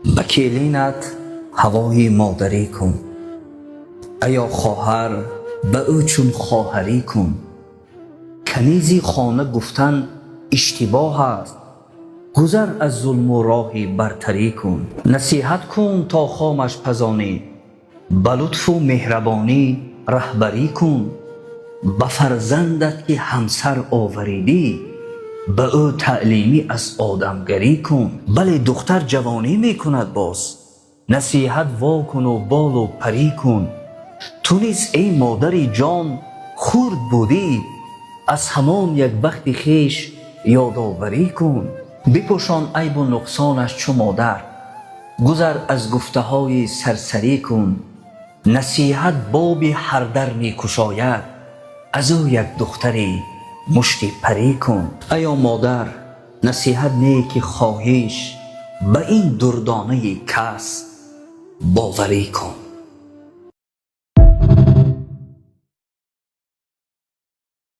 به کلینت هوای مادری کن، ایا خواهر به او چون خواهری کن. کنیزی خانه گفتن اشتباه است، گذر از ظلم و راه برتری کن. نصیحت کن تا خامش پزانی، به لطف و مهربانی رهبری کن. به فرزندت که همسر آوریدی، به او تعلیمی از آدمگری کن. بله دختر جوانی می کند باز، نصیحت وا کن و بال و پری کن. تو نیز ای مادر جان خرد بودی، از همان یک وقت خویش یادآوری کن. بپوشان عیب و نقصانش چو مادر، گذر از گفته های سرسری کن. نصیحت باب هر در می گشاید، از او یک دختری مشتی پری کن. ایا مادر نصیحت نه که خواهش، به این دردانه کس باوری کن.